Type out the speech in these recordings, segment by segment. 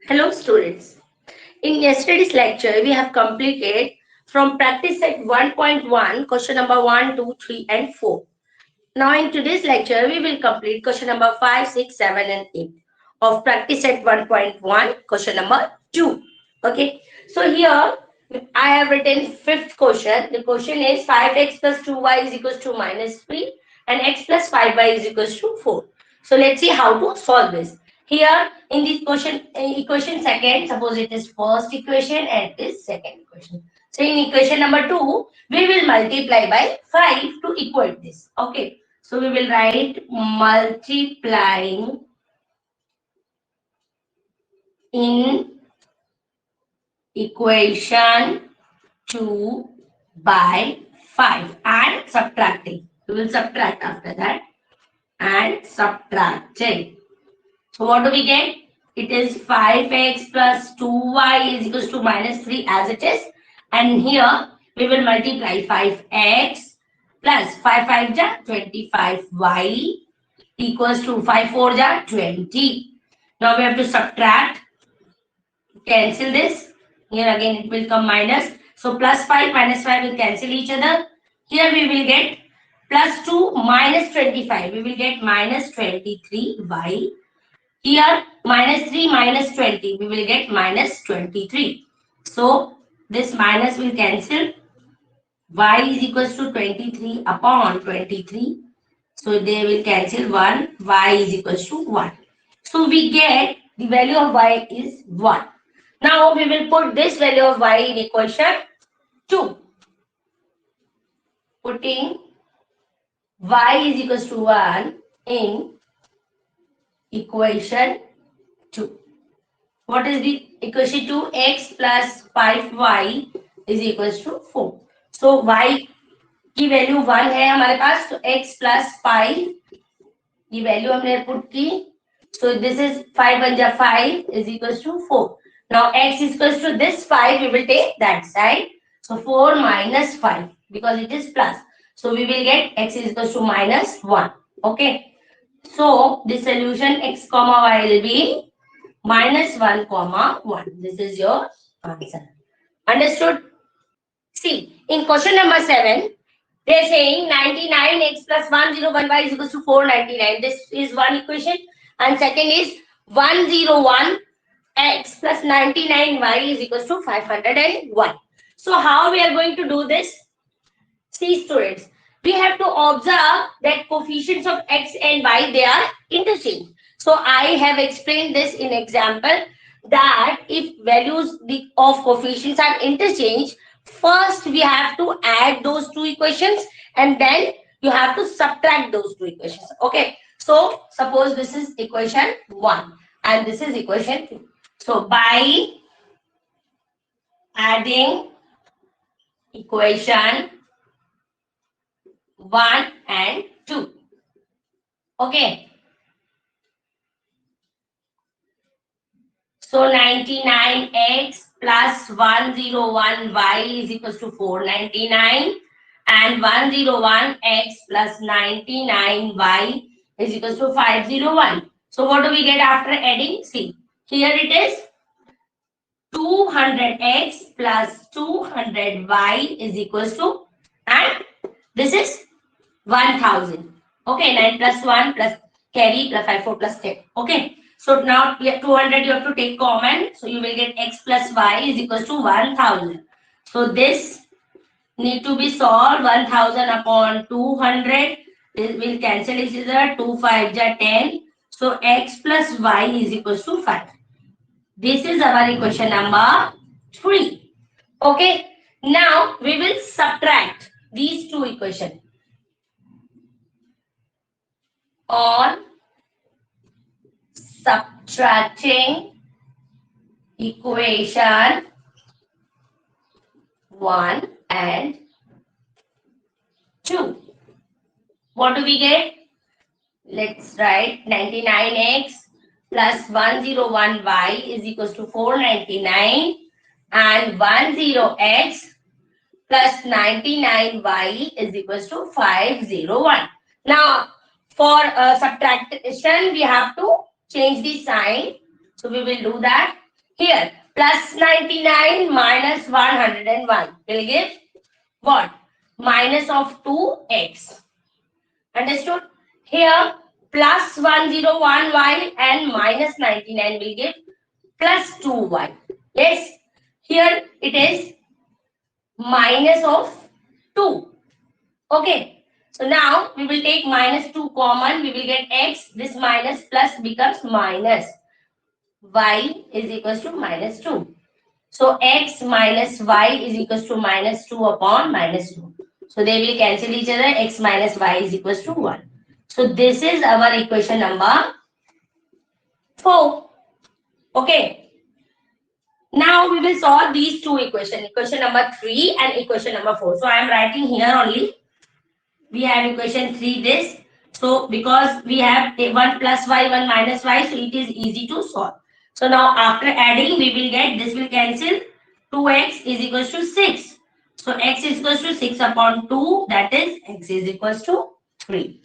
Hello students. In yesterday's lecture, we have completed from practice set 1.1 question number 1, 2, 3 and 4. Now in today's lecture, we will complete question number 5, 6, 7 and 8 of practice set 1.1 question number 2. Okay. So here I have written fifth question. The question is 5x plus 2y is equals to minus 3 and x plus 5y is equals to 4. So let's see how to solve this. Here in this question, equation second, suppose it is first equation and it is second equation. So in equation number 2, we will multiply by 5 to equate this. Okay. So we will write multiplying in equation 2 by 5 and subtracting. We will subtract after that and subtracting. So what do we get? It is 5x plus 2y is equals to minus 3 as it is. And here we will multiply 5x plus 5 5 ja 25y equals to 5 4 ja 20. Now we have to subtract. Cancel this. Here again it will come minus. So plus 5 minus 5 will cancel each other. Here we will get plus 2 minus 25. We will get minus 23y. Here minus 3 minus 20. We will get minus 23. So this minus will cancel. Y is equals to 23 upon 23. So they will cancel 1. Y is equals to 1. So we get the value of y is 1. Now we will put this value of y in equation 2. Putting y is equals to 1 in equation 2. What is the equation 2? X plus 5y is equals to 4. So y की value 1 है हमारे पास, तो x plus 5 की value हमने put की. So this is 5 1 ja 5 is equals to 4. Now x is equals to this 5, we will take that side. So 4 minus 5 because it is plus. So we will get x is equals to minus 1. Okay. So the solution x comma y will be minus 1 comma 1. This is your answer. Understood? See, in question number 7, they are saying 99x plus 101y is equals to 499. This is one equation. And second is 101x plus 99y is equals to 501. So how we are going to do this? See students, we have to observe that coefficients of x and y, they are interchanged. So I have explained this in example that if values of coefficients are interchanged, first we have to add those two equations and then you have to subtract those two equations. Okay. So suppose this is equation 1 and this is equation 2. So by adding equation 1 and 2. Okay. So 99x plus 101y is equals to 499 and 101x plus 99y is equals to 501. So what do we get after adding? See, here it is 200x plus 200y is equals to, and this is 1000. Okay, 9 plus 1 plus carry plus 5 4 plus 10. Okay. So now 200 you have to take common. So you will get x plus y is equals to 1000. So this need to be solved. 1000 upon 200. This will cancel each other. 2 5 ja 10. So x plus y is equals to 5. This is our equation number 3. Okay. Now we will subtract these two equations. On subtracting equation 1 and 2. What do we get? Let's write 99x plus 101y is equals to 499 and 10x plus 99y is equals to 501. Now for subtraction we have to change the sign. So we will do that. Here, plus 99 minus 101 will give what? Minus of 2x. Understood? Here, plus 101y and minus 99 will give plus 2y. Yes, here it is minus of 2. Okay. So now we will take minus 2 common. We will get x. This minus plus becomes minus. Y is equals to minus 2. So x minus y is equals to minus 2 upon minus 2. So they will cancel each other. X minus y is equals to 1. So this is our equation number 4. Okay. Now we will solve these two equations. Equation number 3 and equation number 4. So I am writing here only. We have equation 3 this. So because we have 1 plus y, 1 minus y, so it is easy to solve. So now after adding, we will get, this will cancel, 2x is equals to 6. So x is equals to 6 upon 2, that is x is equals to 3.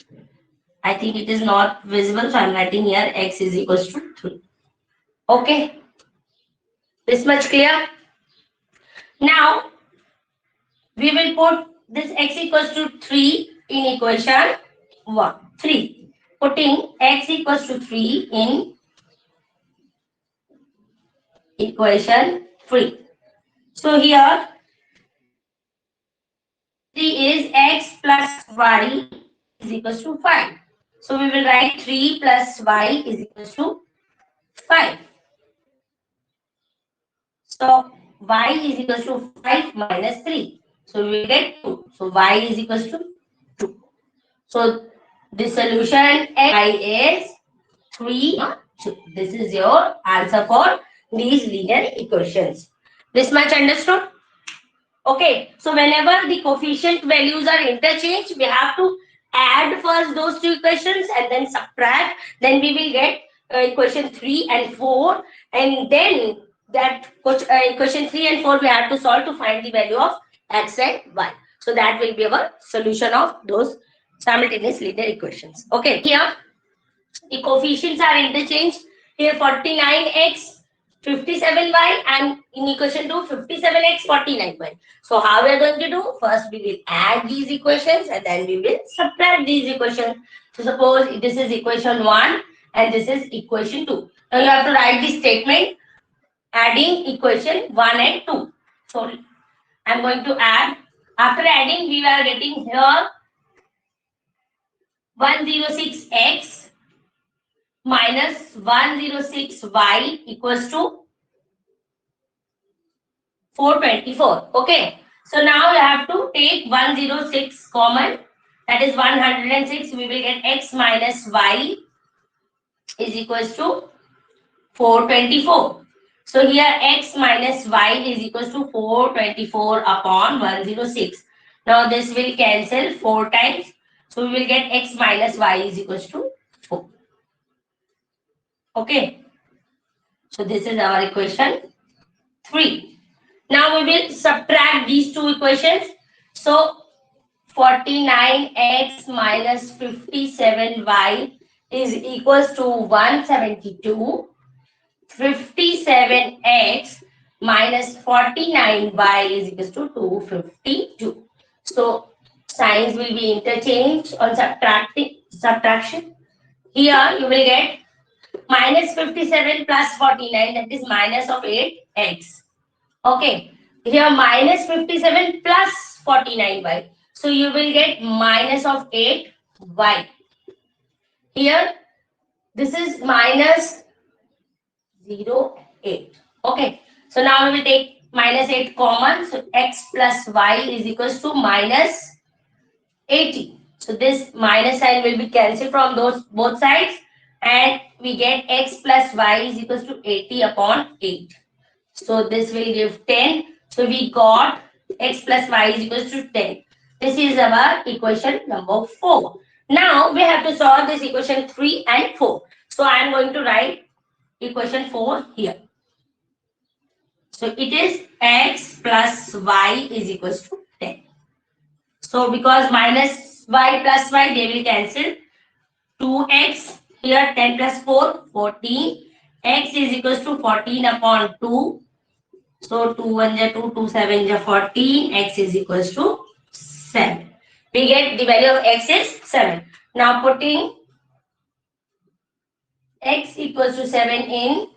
I think it is not visible, so I am writing here x is equals to 3. Okay. This much clear? Now, we will put this x equals to 3 in equation 3. Putting x equals to 3 in equation 3. So here 3 is x plus y is equals to 5. So we will write 3 plus y is equals to 5. So y is equals to 5 minus 3. So we will get 2. So y is equals to 2. So the solution y is 3, 2. This is your answer for these linear equations. This much understood? Okay. So whenever the coefficient values are interchanged, we have to add first those two equations and then subtract. Then we will get equation 3 and 4. And then that equation 3 and 4 we have to solve to find the value of x and y. So that will be our solution of those simultaneous linear equations. Okay. Here the coefficients are interchanged. Here 49x, 57y, and in equation 2, 57x, 49y. So how we are going to do? First we will add these equations and then we will subtract these equations. So suppose this is equation 1 and this is equation 2. Now you have to write this statement adding equation 1 and 2. So I am going to add. After adding, we are getting here 106x minus 106y equals to 424. Okay. So now you have to take 106 common. That is 106. We will get x minus y is equals to 424. So here x minus y is equals to 424 upon 106. Now this will cancel 4 times. So we will get x minus y is equals to 4. Okay. So this is our equation 3. Now we will subtract these two equations. So 49x minus 57y is equals to 172. 57x minus 49y is equals to 252. So signs will be interchanged on subtraction. Here you will get minus 57 plus 49, that is minus of 8x. Okay. Here minus 57 plus 49y. So you will get minus of 8y. Here this is minus 0, 8. Okay. So now we will take minus 8 common. So x plus y is equals to minus 80. So this minus sign will be cancelled from those both sides. And we get x plus y is equals to 80 upon 8. So this will give 10. So we got x plus y is equals to 10. This is our equation number 4. Now we have to solve this equation 3 and 4. So I am going to write equation 4 here. So it is x plus y is equals to 10. So because minus y plus y, they will cancel. 2x here, 10 plus 4, 14. x is equals to 14 upon 2. So 2 1 ja 2, 2 7 ja 14, x is equals to 7. We get the value of x is 7. Now putting x equals to 7 in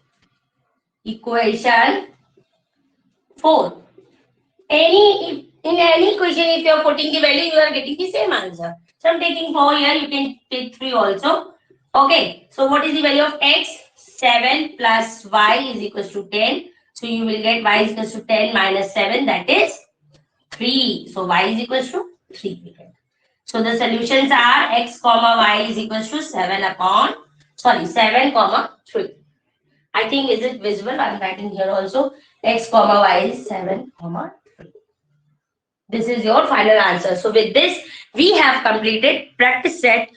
equation 4. In any equation, if you are putting the value, you are getting the same answer. So I'm taking 4 here, you can take 3 also. Okay, so what is the value of x? 7 plus y is equals to 10. So you will get y is equals to 10 minus 7, that is 3. So y is equals to 3. So the solutions are x comma y is equals to 7 comma 3. I think is it visible? I'm writing here also. X comma y is 7 comma 3. This is your final answer. So with this, we have completed practice set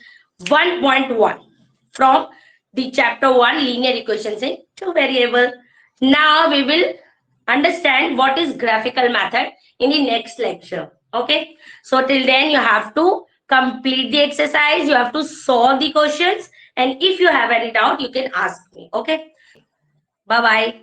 1.1 from the chapter 1 linear equations in two variable. Now we will understand what is graphical method in the next lecture. Okay. So till then you have to complete the exercise. You have to solve the questions. And if you have any doubt, you can ask me. Okay. Bye-bye.